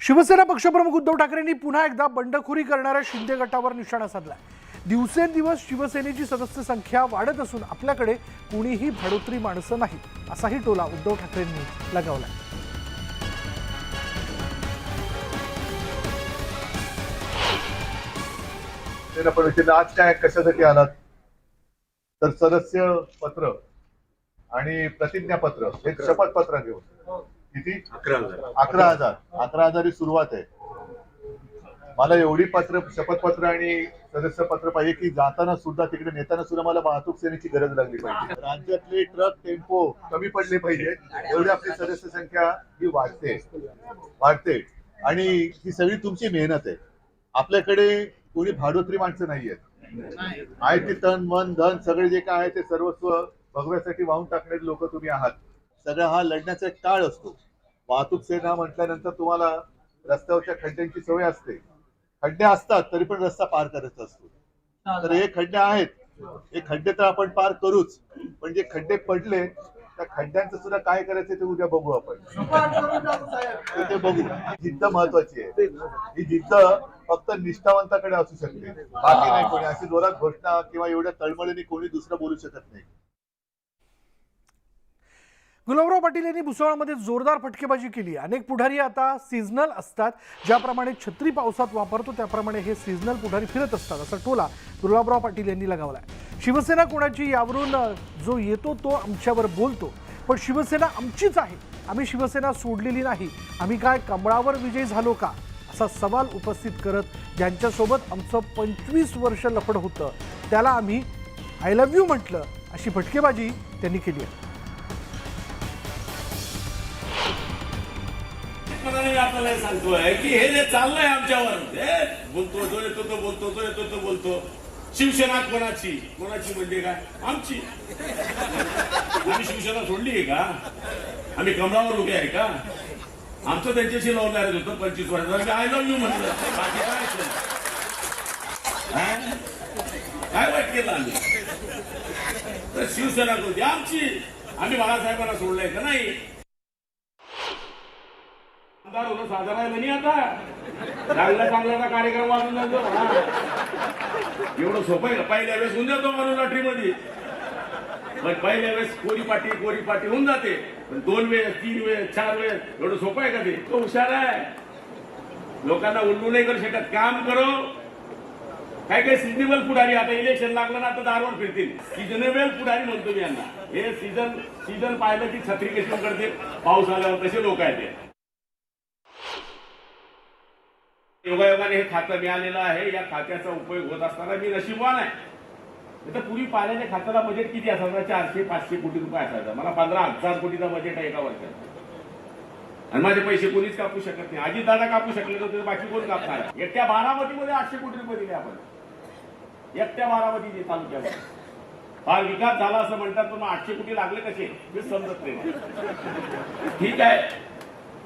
शिवसेना पक्षप्रमुख उद्धव ठाकरेंनी पुन्हा एकदा बंडखोरी करणाऱ्या शिंदे गटावर निशाणा साधलाय। दिवसेंदिवस शिवसेनेची सदस्य संख्या वाढत असून आपल्याकडे कोणीही भाडोत्री माणसं नाही असाही टोला उद्धव ठाकरेंनी लगावलाय। आज काय कशासाठी आलात तर सदस्य पत्र आणि प्रतिज्ञापत्र हे शपथपत्र घेऊन किती 11,000 ही सुरुवात आहे। मला एवढी पत्र शपथपत्र आणि सदस्यपत्र पाहिजे की जाताना सुद्धा तिकडे नेताना सुद्धा मला वाहतूक सेनेची गरज लागली पाहिजे। राज्यातले ट्रक टेम्पो कमी पडले पाहिजे एवढी आपली सदस्य संख्या ही वाढते आणि ही सगळी तुमची मेहनत आहे। आपल्याकडे कोणी भाडोत्री माणसं नाहीयेत, आहे ती तन मन धन सगळे जे काय आहे ते सर्वस्व भगव्यासाठी वाहून टाकणारे लोक तुम्ही आहात। सगळा हा लढण्याचा एक काळ असतो। वाहतूक सेना म्हटल्यानंतर तुम्हाला रस्त्यावरच्या खड्ड्यांची सवय असते, खड्डे असतात तरी पण रस्ता पार करत असतो। तर हे खड्डे आहेत, हे खड्डे तर आपण पार करूच, पण जे खड्डे पडले त्या खड्ड्यांचं सुद्धा काय करायचं ते उद्या बघू आपण, ते बघू। जिद्द महत्वाची आहे, ही जिद्द फक्त निष्ठावंताकडे असू शकते, बाकी नाही कोणी अशी जोरात घोषणा किंवा एवढ्या तळमळीने कोणी दुसरं बोलू शकत नाही। गुलाबराव पाटील यांनी भुसावळमध्ये जोरदार फटकेबाजी केली। अनेक पुढारी आता सीझनल असतात, ज्याप्रमाणे छत्री पावसात वापरतो त्याप्रमाणे हे सीझनल पुढारी फिरत असतात असा टोला गुलाबराव पाटील यांनी लगावलाय। शिवसेना कोणाची यावरून जो येतो तो आमच्यावर बोलतो, पण शिवसेना आमचीच आहे, आम्ही शिवसेना सोडलेली नाही, आम्ही काय कमळावर विजयी झालो का असा सवाल उपस्थित करत ज्यांच्यासोबत आमचं 25 वर्ष लफड होतं त्याला आम्ही आय लव्ह यू म्हटलं अशी फटकेबाजी त्यांनी केली आहे। आपल्याला सांगतोय की हे जे चाललंय आमच्यावर, बोलतो जो येतो तो बोलतो, जो येतो तो बोलतो। शिवसेना कोणाची म्हणजे काय? आमची। आम्ही शिवसेना सोडली आहे का? आम्ही कमळावर उभे आहे का? आमचं त्यांच्याशी लव्ह मॅरेज होतं 25 वर्षाचं, आय लव्ह यू म्हटलं, बाकी काय वाईट केलं आम्ही? तर शिवसेना कोणती? आमची। आम्ही बाळासाहेबांना सोडलंय का? नाही। आमदार होणं साधारण आहे म्हणे, आता चांगला कार्यक्रम वाजून जातो। एवढं सोपं आहे? पहिल्या वेळेस होऊन जातो माणूस लॉटरीमध्ये, पण पहिल्या वेळेस कोरी पाटी होऊन जाते, पण 2 वेळेस 3 वेळेस 4 वेळेस एवढं सोपं आहे का? ते तो हुशार आहे, लोकांना उल्लू नाही करू शकत। काम करो। काय सिजनेबल पुढारी, आता इलेक्शन लागलं ना तर दारवर फिरतील, सिजनेबल पुढारी म्हणतो मी यांना। हे सीझन पाहिलं की छत्री कशी करते, पाऊस आल्यावर कसे लोक आहेत ते। योगायोगाने हे खातं मिळालेलं आहे, या खात्याचा उपयोग होत असताना मी नशीबवान आहे। तर पूर्वी पाण्याच्या खात्याला बजेट किती असायचं? 400-500 कोटी रुपये असायचा। मला 15,000 कोटीचा बजेट आहे एका वर्षात, आणि माझे पैसे कोणीच कापू शकत नाही। आजी दादा कापू शकले नव्हते, बाकी कोण कापणार? एकट्या बारामतीमध्ये 800 कोटी रुपये दिले आपण, एकट्या बारामती तालुक्यामध्ये। फार विकास झाला असं म्हणतात, पण 800 कोटी लागले कसे हे समजत नाही। ठीक आहे,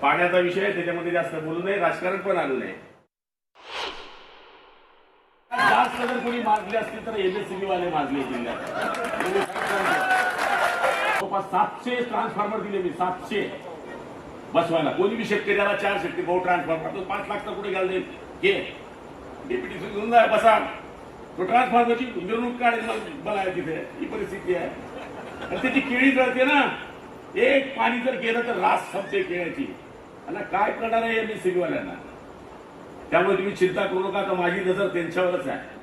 पाण्याचा विषय त्याच्यामध्ये जास्त बोलू नये, राजकारण पण आलं नाही। जास्त जर कोणी माजले असतील तर एमएससीबी वाले माजले जिल्ह्यात। 700 ट्रान्सफॉर्मर दिले मी, 700 बसवायला। कोणी बी शेतकऱ्याला 4 शेतकरी भाऊ ट्रान्सफॉर्मर, तो 5 लाख कुठे घाल देईल? घे डेप्युटी घेऊन जा, बसा, तो ट्रान्सफॉर्मरची मिरवणूक काढेल मला तिथे। ही परिस्थिती आहे, आणि त्याची केळी जळते ना, एक पाणी जर गेलं तर रास संपते केळ्याची। आणि काय करणार आहे एमएससीबी वाल्यांना? त्यामुळे तुम्ही चिंता करू नका, तर माझी नजर त्यांच्यावरच आहे।